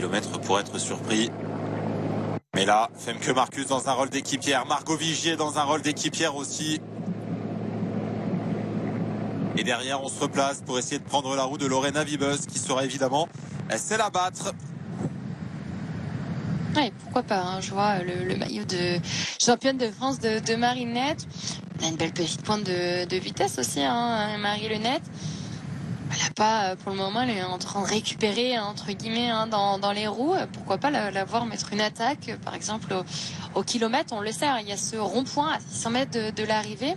km pour être surpris. Mais là, Femke Marcus dans un rôle d'équipière, Margot Vigier dans un rôle d'équipière aussi. Et derrière, on se replace pour essayer de prendre la roue de Lorena Wiebes, qui sera évidemment celle à battre. Ouais, pourquoi pas, hein. Je vois le maillot de championne de France de Marinette. Elle a une belle petite pointe de vitesse aussi, hein, Marie Lenette. Elle n'a pas, pour le moment, elle est en train de récupérer, hein, entre guillemets, hein, dans les roues. Pourquoi pas la voir mettre une attaque, par exemple, au kilomètre. On le sait, hein, il y a ce rond-point à 600 mètres de l'arrivée.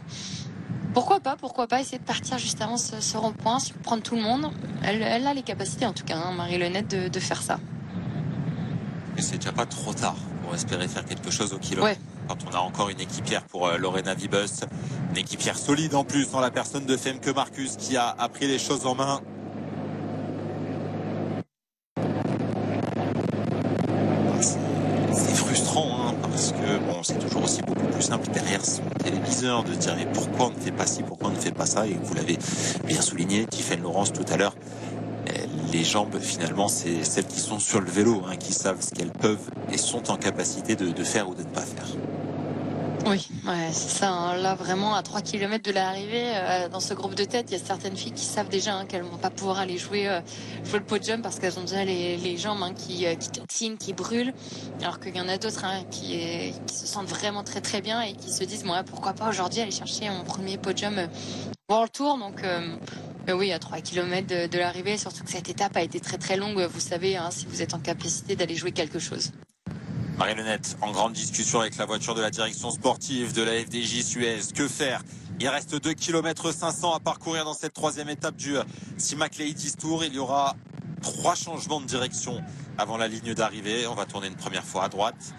Pourquoi pas essayer de partir juste avant ce rond-point, surprendre tout le monde. Elle a les capacités, en tout cas, hein, Marie Lenette, de faire ça. Et c'est déjà pas trop tard pour espérer faire quelque chose au kilomètre. Ouais. Quand on a encore une équipière pour Lorena Wiebes, une équipière solide en plus, dans la personne de Femke Marcus qui a pris les choses en main. C'est frustrant, hein, parce que bon, c'est toujours aussi beaucoup plus simple derrière son téléviseur de dire mais pourquoi on ne fait pas ci, pourquoi on ne fait pas ça, et vous l'avez bien souligné, Tiffaine Laurence tout à l'heure. Les jambes, finalement, c'est celles qui sont sur le vélo, hein, qui savent ce qu'elles peuvent et sont en capacité de faire ou de ne pas faire. Oui, ouais, c'est ça. Hein. Là, vraiment, à 3 km de l'arrivée, dans ce groupe de tête, il y a certaines filles qui savent déjà, hein, qu'elles ne vont pas pouvoir aller jouer le podium parce qu'elles ont déjà les jambes, hein, qui tatinent, qui brûlent. Alors qu'il y en a d'autres, hein, qui se sentent vraiment très très bien et qui se disent, moi, pourquoi pas aujourd'hui aller chercher mon premier podium World Tour. Donc, oui, à 3 km de l'arrivée, surtout que cette étape a été très très longue. Vous savez, hein, si vous êtes en capacité d'aller jouer quelque chose. Marie Lenette, en grande discussion avec la voiture de la direction sportive de la FDJ Suez. Que faire? Il reste 2 km 500 à parcourir dans cette troisième étape du Simac Ladies Tour. Il y aura 3 changements de direction avant la ligne d'arrivée. On va tourner une première fois à droite,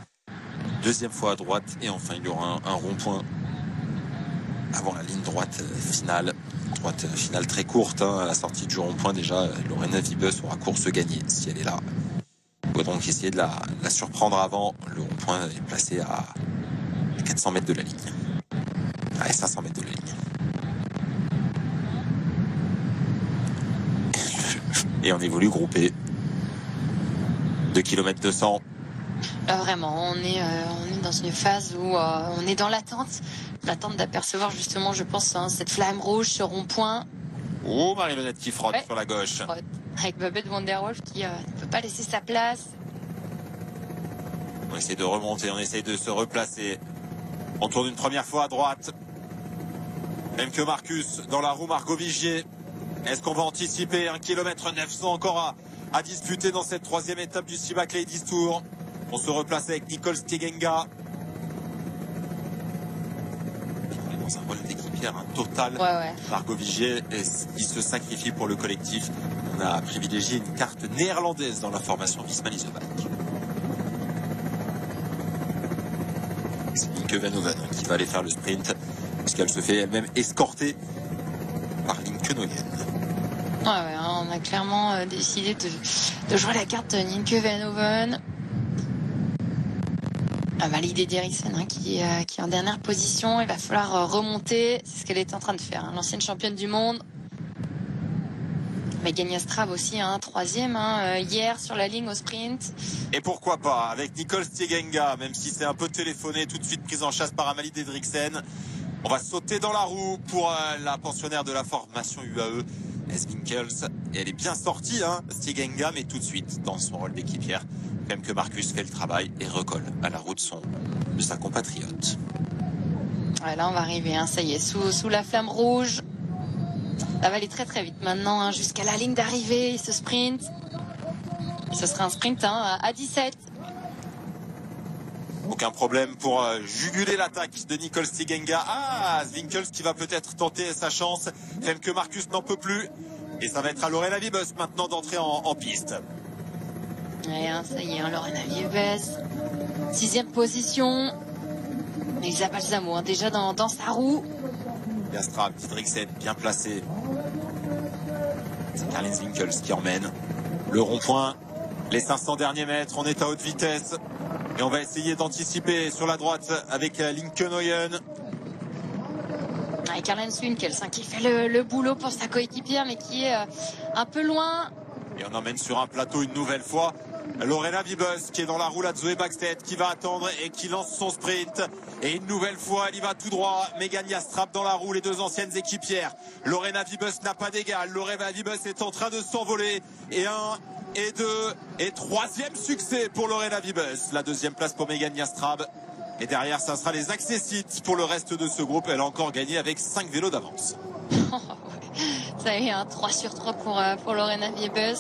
deuxième fois à droite, et enfin il y aura un rond-point avant la ligne droite finale. Droite finale très courte, hein, à la sortie du rond-point déjà. Lorena Wiebes aura course gagnée si elle est là. On va donc essayer de la surprendre avant. Le rond-point est placé à 400 mètres de la ligne. À 500 mètres de la ligne. Et on évolue groupé. 2 km 200. Vraiment, on est dans une phase où on est dans l'attente d'apercevoir justement, je pense, hein, cette flamme rouge, ce rond-point. Oh, Marie Lenette qui frotte sur la gauche. Avec Babette Van der Wolf qui ne peut pas laisser sa place. On essaie de remonter, on essaie de se replacer. On tourne une première fois à droite. Femke Marcus dans la roue, Margot Vigier. Est-ce qu'on va anticiper 1 km 900 encore à disputer dans cette troisième étape du Simac Ladies Tour? On se replace avec Nicole Stegenga. On est dans un rôle d'équipière total. Ouais. Margot Vigier, il se sacrifie pour le collectif. On a privilégié une carte néerlandaise dans la formation Visma Leaseback. C'est Linke Van Hoven qui va aller faire le sprint, puisqu'elle se fait elle-même escorter par Linke Noyen. Ouais, on a clairement décidé de jouer la carte Linke Van Hoven. Validé Derrickson, hein, qui est en dernière position. Il va falloir remonter. C'est ce qu'elle est en train de faire, hein. L'ancienne championne du monde. Megan Yastrab aussi, hein, troisième, hein, hier sur la ligne au sprint. Et pourquoi pas avec Nicole Stegenga, même si c'est un peu téléphoné, tout de suite prise en chasse par Amalie Dedriksen. On va sauter dans la roue pour la pensionnaire de la formation UAE, S. Winkels. Et elle est bien sortie, hein, Stegenga, mais tout de suite dans son rôle d'équipière. Femke Marcus fait le travail et recolle à la roue de sa compatriote. Ouais, là on va arriver, hein, ça y est, sous la flamme rouge. Ça va aller très très vite maintenant, hein, jusqu'à la ligne d'arrivée, ce sprint. Ce sera un sprint, hein, à 17. Aucun problème pour juguler l'attaque de Nicole Stegenga. Ah, Winkels qui va peut-être tenter sa chance. Femke Marcus n'en peut plus. Et ça va être à Lorena Wiebes maintenant d'entrer en piste. Ouais, hein, ça y est, hein, Lorena Wiebes. 6e position. Elisa Balsamo, hein, déjà dans sa roue. Yastrab, Didriksen, bien placé. C'est Caroline Winkels qui emmène. Le rond-point, les 500 derniers mètres, on est à haute vitesse. Et on va essayer d'anticiper sur la droite avec Linke Noyen. Et Caroline Winkels, hein, qui fait le boulot pour sa coéquipière, mais qui est un peu loin. Et on emmène sur un plateau une nouvelle fois Lorena Wiebes qui est dans la roue là de Zoe Bäckstedt, qui va attendre et qui lance son sprint. Et une nouvelle fois, elle y va tout droit. Megan Jastrab dans la roue, les deux anciennes équipières. Lorena Wiebes n'a pas d'égal. Lorena Wiebes est en train de s'envoler. Et un, et deux, et troisième succès pour Lorena Wiebes. La deuxième place pour Megan Jastrab. Et derrière, ça sera les accessites pour le reste de ce groupe. Elle a encore gagné avec 5 vélos d'avance. Ça y est, un 3 sur 3 pour Lorena Wiebes.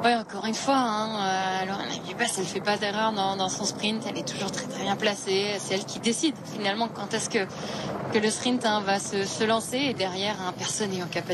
Ouais, encore une fois, Lorena Wiebes, elle fait pas d'erreur dans son sprint. Elle est toujours très très bien placée. C'est elle qui décide finalement quand est-ce que le sprint va se lancer. Et derrière, personne n'est en capacité